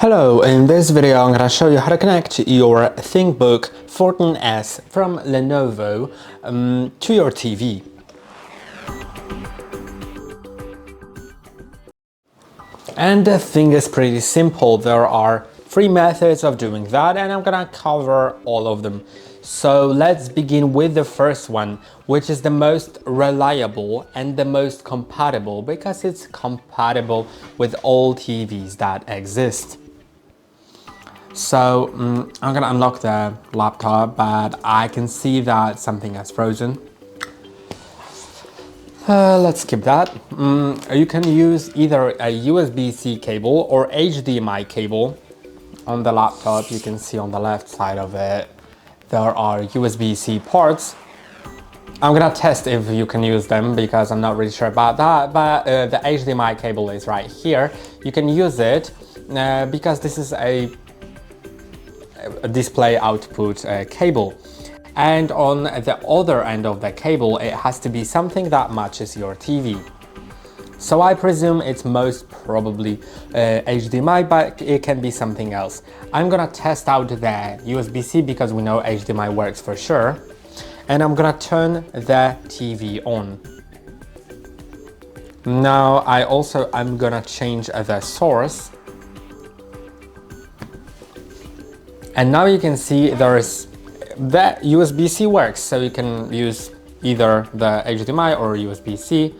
Hello, in this video I'm going to show you how to connect your ThinkBook 14s from Lenovo to your TV. And the thing is pretty simple. There are three methods of doing that and I'm going to cover all of them. So let's begin with the first one, which is the most reliable and the most compatible because it's compatible with all TVs that exist. So I'm gonna unlock the laptop, but I can see that something has frozen. Let's skip that. You can use either a USB-C cable or HDMI cable. On the laptop, you can see on the left side of it, there are USB-C ports. I'm gonna test if you can use them because I'm not really sure about that, but the HDMI cable is right here. You can use it because this is a display output cable, and on the other end of the cable it has to be something that matches your TV. So I presume it's most probably HDMI, but it can be something else. I'm gonna test out the USB-C because we know HDMI works for sure, and I'm gonna turn the TV on. Now I'm gonna change the source. And now you can see the USB-C works, so you can use either the HDMI or USB-C.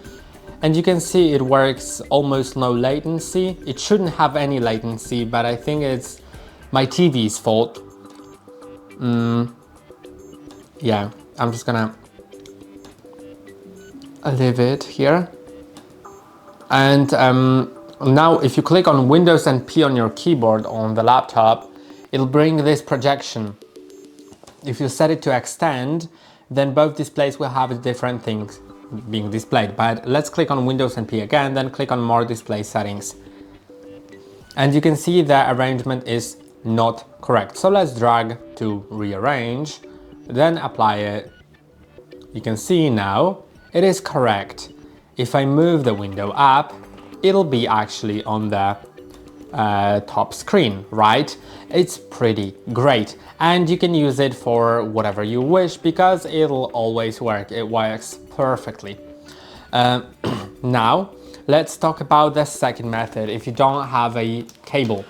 And you can see it works almost no latency. It shouldn't have any latency, but I think it's my TV's fault. Yeah, I'm just gonna leave it here. And now if you click on Windows and P on your keyboard on the laptop, it'll bring this projection. If you set it to extend, then both displays will have different things being displayed. But let's click on Windows and P again, then click on More Display Settings. And you can see the arrangement is not correct. So let's drag to rearrange, then apply it. You can see now it is correct. If I move the window up, it'll be actually on the top screen, right? It's pretty great, and you can use it for whatever you wish because it'll always work. It works perfectly. Now let's talk about the second method if you don't have a cable.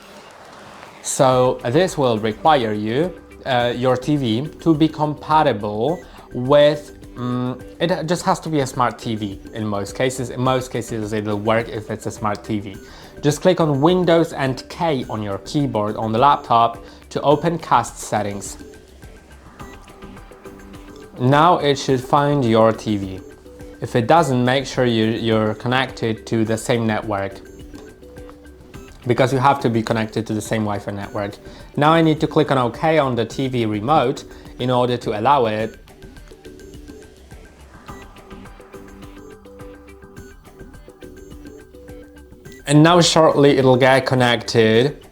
So this will require your TV to be compatible with it just has to be a smart TV in most cases. In most cases it'll work if it's a smart TV. Just click on Windows and K on your keyboard on the laptop to open cast settings. Now it should find your TV. If it doesn't, make sure you're connected to the same network, because you have to be connected to the same Wi-Fi network. Now I need to click on OK on the TV remote in order to allow it. And now shortly it'll get connected,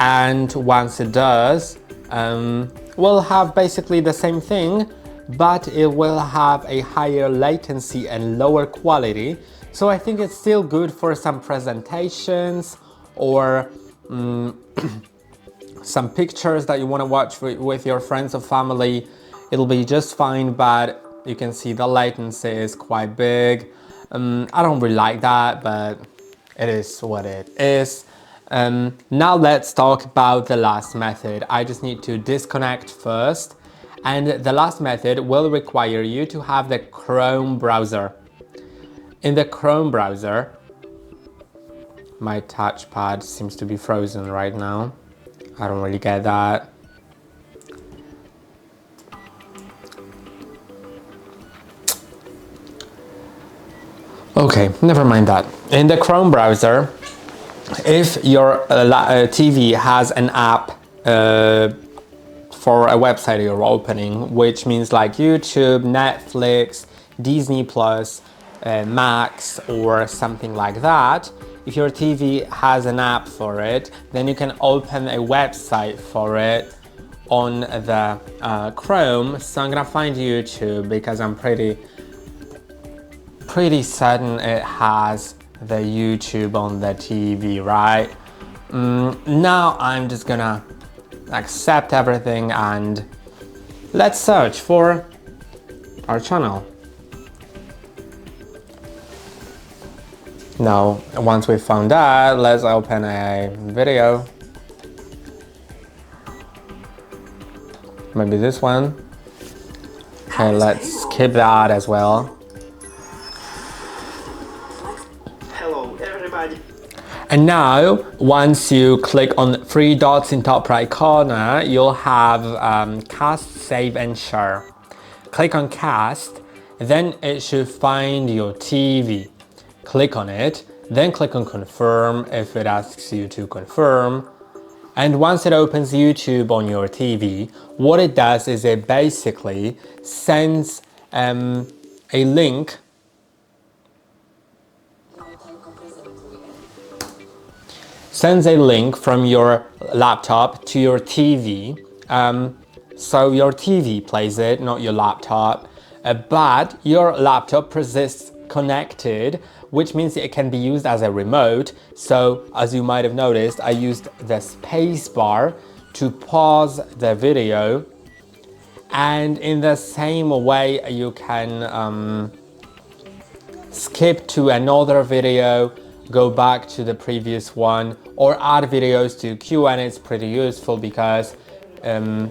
and once it does, we'll have basically the same thing, but it will have a higher latency and lower quality. So I think it's still good for some presentations or some pictures that you want to watch with your friends or family. It'll be just fine, but you can see the latency is quite big. I don't really like that, but it is what it is. Now let's talk about the last method. I just need to disconnect first, and the last method will require you to have the Chrome browser. In the Chrome browser, my touchpad seems to be frozen right now. I don't really get that. Okay, never mind that. In the Chrome browser, if your TV has an app for a website you're opening, which means like YouTube, Netflix, Disney Plus, Max, or something like that, if your TV has an app for it, then you can open a website for it on the Chrome. So I'm gonna find YouTube because I'm pretty certain it has the YouTube on the TV, right? Now I'm just gonna accept everything and let's search for our channel. Now, once we found that, let's open a video. Maybe this one. Okay, let's skip that as well. Hello everybody. And now, once you click on 3 dots in top right corner, you'll have cast, save and share. Click on cast, then it should find your TV. Click on it, then click on confirm if it asks you to confirm. And once it opens YouTube on your TV, what it does is it basically sends a link from your laptop to your TV. So your TV plays it, not your laptop, but your laptop persists connected, which means it can be used as a remote. So as you might have noticed, I used the space bar to pause the video, and in the same way you can skip to another video, go back to the previous one, or add videos to queue, and it's pretty useful because the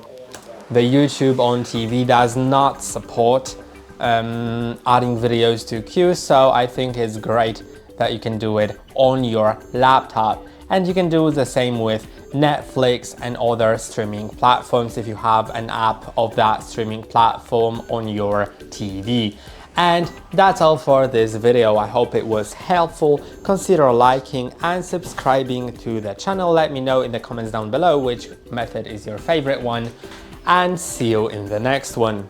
YouTube on TV does not support adding videos to queue, so I think it's great that you can do it on your laptop. And you can do the same with Netflix and other streaming platforms if you have an app of that streaming platform on your TV. And that's all for this video. I hope it was helpful. Consider liking and subscribing to the channel. Let me know in the comments down below which method is your favorite one, and see you in the next one.